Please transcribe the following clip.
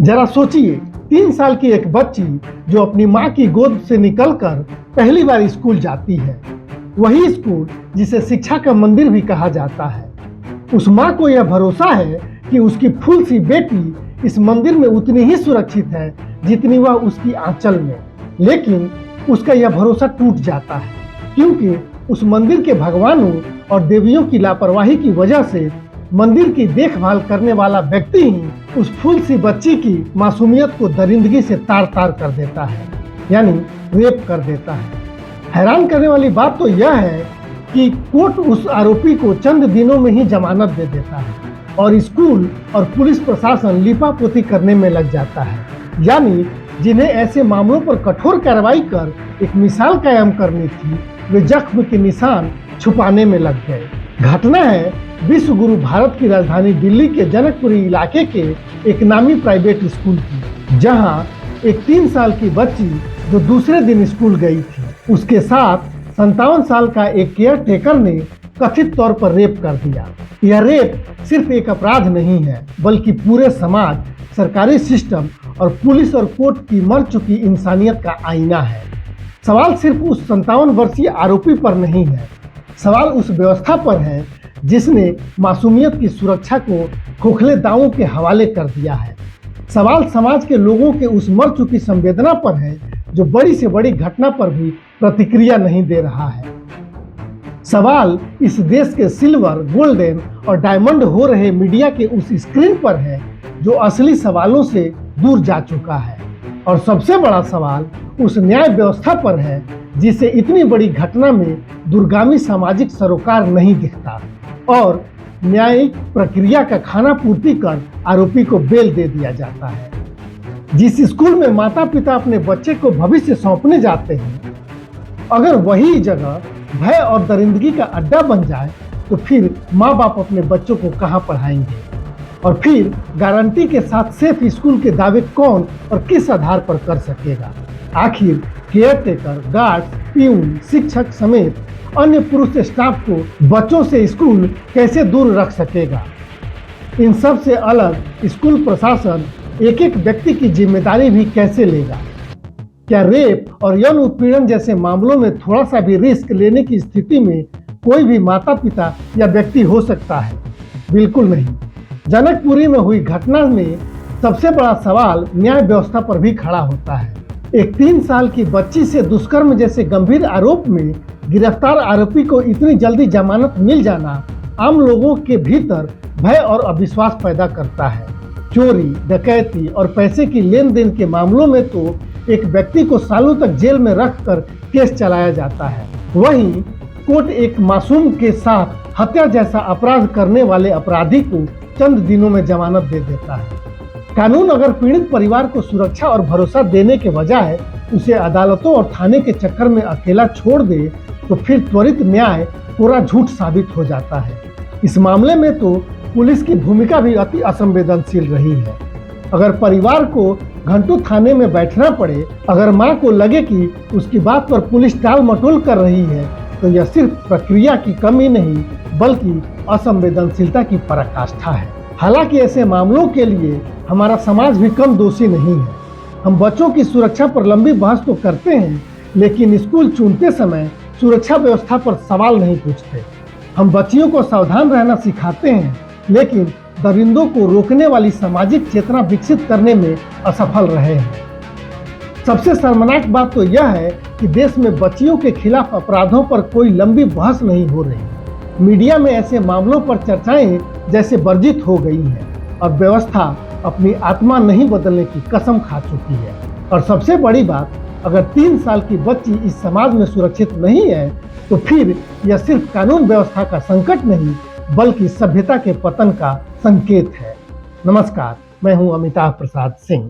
जरा सोचिए, 3 साल की एक बच्ची जो अपनी माँ की गोद से निकलकर पहली बार स्कूल जाती है, वही स्कूल जिसे शिक्षा का मंदिर भी कहा जाता है। उस माँ को यह भरोसा है कि उसकी फूल सी बेटी इस मंदिर में उतनी ही सुरक्षित है जितनी वह उसकी आंचल में। लेकिन उसका यह भरोसा टूट जाता है, क्योंकि उस मंदिर के भगवानों और देवियों की लापरवाही की वजह से मंदिर की देखभाल करने वाला व्यक्ति ही उस फूल सी बच्ची की मासूमियत को दरिंदगी से तार तार कर देता है, यानी रेप कर देता है। हैरान करने वाली बात तो यह है कि कोर्ट उस आरोपी को चंद दिनों में ही जमानत दे देता है और स्कूल और पुलिस प्रशासन लिपापोती करने में लग जाता है। यानी जिन्हें ऐसे मामलों पर कठोर कार्रवाई कर एक मिसाल कायम करनी थी, वे जख्म के निशान छुपाने में लग गए। घटना है विश्व गुरु भारत की राजधानी दिल्ली के जनकपुरी इलाके के एक नामी प्राइवेट स्कूल की, जहां एक 3 साल की बच्ची जो दूसरे दिन स्कूल गई थी, उसके साथ 57 साल का एक केयर टेकर ने कथित तौर पर रेप कर दिया। यह रेप सिर्फ एक अपराध नहीं है, बल्कि पूरे समाज, सरकारी सिस्टम और पुलिस और कोर्ट की मर चुकी इंसानियत का आईना है। सवाल सिर्फ उस 57 वर्षीय आरोपी पर नहीं है, सवाल उस व्यवस्था पर है जिसने मासूमियत की सुरक्षा को खोखले दावों के हवाले कर दिया है। सवाल समाज के लोगों के उस मर चुकी संवेदना पर है जो बड़ी से बड़ी घटना पर भी प्रतिक्रिया नहीं दे रहा है। सवाल इस देश के सिल्वर, गोल्डन और डायमंड हो रहे मीडिया के उस स्क्रीन पर है जो असली सवालों से दूर जा चुका है। और सबसे बड़ा सवाल उस न्याय व्यवस्था पर है जिसे इतनी बड़ी घटना में दूरगामी सामाजिक सरोकार नहीं दिखता और न्यायिक प्रक्रिया का खाना पूर्ति कर आरोपी को बेल दे दिया जाता है। जिस स्कूल में माता पिता अपने बच्चे को भविष्य सौंपने जाते हैं, अगर वही जगह भय और दरिंदगी का अड्डा बन जाए तो फिर माँ बाप अपने बच्चों को कहाँ पढ़ाएंगे? और फिर गारंटी के साथ सेफ स्कूल के दावे कौन और किस आधार पर कर सकेगा? आखिर केयर टेकर, गार्ड, प्यून, शिक्षक समेत अन्य पुरुष स्टाफ को बच्चों से स्कूल कैसे दूर रख सकेगा? इन सब से अलग स्कूल प्रशासन एक एक व्यक्ति की जिम्मेदारी भी कैसे लेगा? क्या रेप और यौन उत्पीड़न जैसे मामलों में थोड़ा सा भी रिस्क लेने की स्थिति में कोई भी माता पिता या व्यक्ति हो सकता है? बिल्कुल नहीं। जनकपुरी में हुई घटना में सबसे बड़ा सवाल न्याय व्यवस्था पर भी खड़ा होता है। एक 3 साल की बच्ची से दुष्कर्म जैसे गंभीर आरोप में गिरफ्तार आरोपी को इतनी जल्दी जमानत मिल जाना आम लोगों के भीतर भय और अविश्वास पैदा करता है। चोरी, डकैती और पैसे की लेन देन के मामलों में तो एक व्यक्ति को सालों तक जेल में रखकर केस चलाया जाता है। वहीं कोर्ट एक मासूम के साथ हत्या जैसा अपराध करने वाले अपराधी को चंद दिनों में जमानत दे देता है। कानून अगर पीड़ित परिवार को सुरक्षा और भरोसा देने के बजाय उसे अदालतों और थाने के चक्कर में अकेला छोड़ दे तो फिर त्वरित न्याय पूरा झूठ साबित हो जाता है। इस मामले में तो पुलिस की भूमिका भी अति असंवेदनशील रही है। अगर परिवार को घंटों थाने में बैठना पड़े, अगर मां को लगे कि उसकी बात पर पुलिस टाल मटोल कर रही है, तो यह सिर्फ प्रक्रिया की कमी नहीं बल्कि असंवेदनशीलता की पराकाष्ठा है। हालांकि ऐसे मामलों के लिए हमारा समाज भी कम दोषी नहीं है। हम बच्चों की सुरक्षा पर लंबी बहस तो करते हैं, लेकिन स्कूल चुनते समय सुरक्षा व्यवस्था पर सवाल नहीं पूछते। हम बच्चियों को सावधान रहना सिखाते हैं, लेकिन दरिंदों को रोकने वाली सामाजिक चेतना विकसित करने में असफल रहे हैं। सबसे शर्मनाक बात तो यह है कि देश में बच्चियों के खिलाफ अपराधों पर कोई लंबी बहस नहीं हो रही। मीडिया में ऐसे मामलों पर चर्चाएं जैसे वर्जित हो गई हैं और व्यवस्था अपनी आत्मा नहीं बदलने की कसम खा चुकी है। और सबसे बड़ी बात, अगर 3 साल की बच्ची इस समाज में सुरक्षित नहीं है तो फिर यह सिर्फ कानून व्यवस्था का संकट नहीं बल्कि सभ्यता के पतन का संकेत है। नमस्कार, मैं हूं अमिताभ प्रसाद सिंह।